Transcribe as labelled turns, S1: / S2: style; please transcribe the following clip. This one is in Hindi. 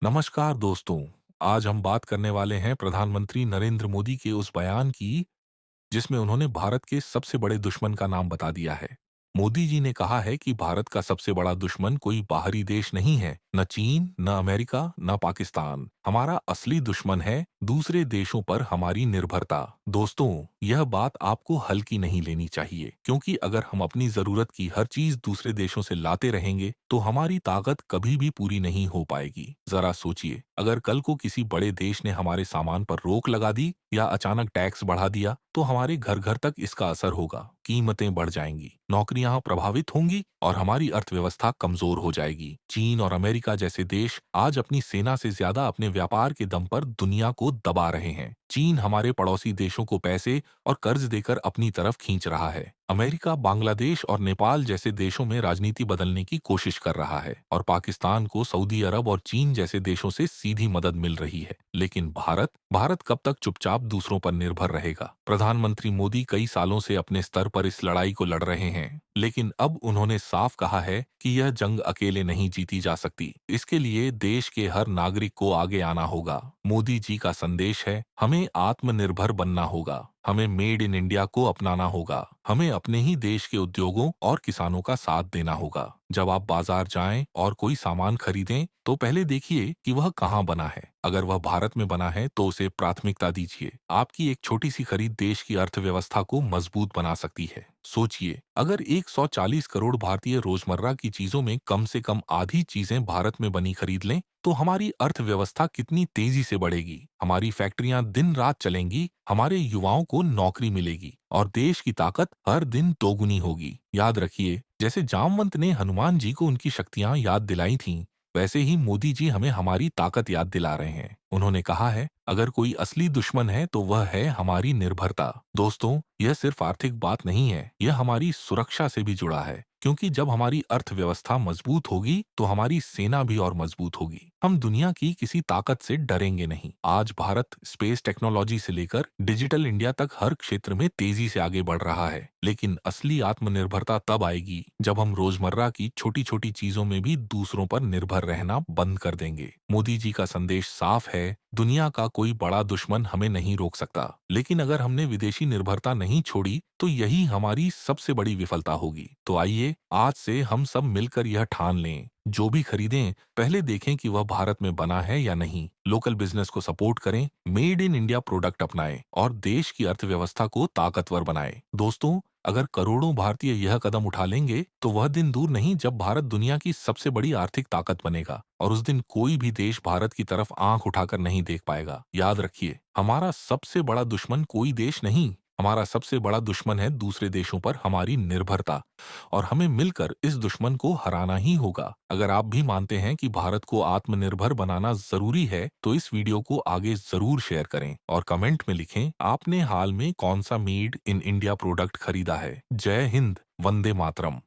S1: नमस्कार दोस्तों। आज हम बात करने वाले हैं प्रधानमंत्री नरेंद्र मोदी के उस बयान की जिसमें उन्होंने भारत के सबसे बड़े दुश्मन का नाम बता दिया है। मोदी जी ने कहा है कि भारत का सबसे बड़ा दुश्मन कोई बाहरी देश नहीं है, न चीन, न अमेरिका, न पाकिस्तान। हमारा असली दुश्मन है दूसरे देशों पर हमारी निर्भरता। दोस्तों, यह बात आपको हल्की नहीं लेनी चाहिए, क्योंकि अगर हम अपनी जरूरत की हर चीज दूसरे देशों से लाते रहेंगे तो हमारी ताकत कभी भी पूरी नहीं हो पाएगी। जरा सोचिए, अगर कल को किसी बड़े देश ने हमारे सामान पर रोक लगा दी या अचानक टैक्स बढ़ा दिया तो हमारे घर घर तक इसका असर होगा। कीमतें बढ़ जाएंगी, नौकरियां प्रभावित होंगी और हमारी अर्थव्यवस्था कमजोर हो जाएगी। चीन और अमेरिका जैसे देश आज अपनी सेना से ज्यादा अपने व्यापार के दम पर दुनिया को दबा रहे हैं। चीन हमारे पड़ोसी देशों को पैसे और कर्ज देकर अपनी तरफ खींच रहा है। अमेरिका बांग्लादेश और नेपाल जैसे देशों में राजनीति बदलने की कोशिश कर रहा है और पाकिस्तान को सऊदी अरब और चीन जैसे देशों से सीधी मदद मिल रही है। लेकिन भारत कब तक चुपचाप दूसरों पर निर्भर रहेगा? प्रधानमंत्री मोदी कई सालों से अपने स्तर पर इस लड़ाई को लड़ रहे हैं, लेकिन अब उन्होंने साफ कहा है कि यह जंग अकेले नहीं जीती जा सकती। इसके लिए देश के हर नागरिक को आगे आना होगा। मोदी जी का संदेश है, हमें आत्मनिर्भर बनना होगा, हमें मेड इन इंडिया को अपनाना होगा, हमें अपने ही देश के उद्योगों और किसानों का साथ देना होगा। जब आप बाजार जाएं और कोई सामान खरीदें तो पहले देखिए कि वह कहाँ बना है। अगर वह भारत में बना है तो उसे प्राथमिकता दीजिए। आपकी एक छोटी सी खरीद देश की अर्थव्यवस्था को मजबूत बना सकती है। सोचिए, अगर 140 करोड़ भारतीय रोजमर्रा की चीजों में कम से कम आधी चीजें भारत में बनी खरीद लें तो हमारी अर्थव्यवस्था कितनी तेजी से बढ़ेगी। हमारी फैक्ट्रियां दिन रात चलेंगी, हमारे युवाओं को नौकरी मिलेगी और देश की ताकत हर दिन दोगुनी होगी। याद रखिए, जैसे जामवंत ने हनुमान जी को उनकी शक्तियां याद दिलाई थीं, वैसे ही मोदी जी हमें हमारी ताकत याद दिला रहे हैं। उन्होंने कहा है, अगर कोई असली दुश्मन है तो वह है हमारी निर्भरता। दोस्तों, यह सिर्फ आर्थिक बात नहीं है, यह हमारी सुरक्षा से भी जुड़ा है, क्योंकि जब हमारी अर्थव्यवस्था मजबूत होगी तो हमारी सेना भी और मजबूत होगी। हम दुनिया की किसी ताकत से डरेंगे नहीं। आज भारत स्पेस टेक्नोलॉजी से लेकर डिजिटल इंडिया तक हर क्षेत्र में तेजी से आगे बढ़ रहा है, लेकिन असली आत्मनिर्भरता तब आएगी जब हम रोजमर्रा की छोटी छोटी चीजों में भी दूसरों पर निर्भर रहना बंद कर देंगे। मोदी जी का संदेश साफ है, दुनिया का कोई बड़ा दुश्मन हमें नहीं रोक सकता, लेकिन अगर हमने विदेशी निर्भरता नहीं छोड़ी तो यही हमारी सबसे बड़ी विफलता होगी। तो आइए आज से हम सब मिलकर यह ठान लें, जो भी खरीदें पहले देखें कि वह भारत में बना है या नहीं। लोकल बिजनेस को सपोर्ट करें, मेड इन इंडिया प्रोडक्ट अपनाएं और देश की अर्थव्यवस्था को ताकतवर बनाएं। दोस्तों, अगर करोड़ों भारतीय यह कदम उठा लेंगे तो वह दिन दूर नहीं जब भारत दुनिया की सबसे बड़ी आर्थिक ताकत बनेगा और उस दिन कोई भी देश भारत की तरफ आंख उठाकर नहीं देख पाएगा। याद रखिए, हमारा सबसे बड़ा दुश्मन कोई देश नहीं, हमारा सबसे बड़ा दुश्मन है दूसरे देशों पर हमारी निर्भरता, और हमें मिलकर इस दुश्मन को हराना ही होगा। अगर आप भी मानते हैं कि भारत को आत्मनिर्भर बनाना जरूरी है तो इस वीडियो को आगे जरूर शेयर करें और कमेंट में लिखें आपने हाल में कौन सा मेड इन इंडिया प्रोडक्ट खरीदा है। जय हिंद, वंदे मातरम।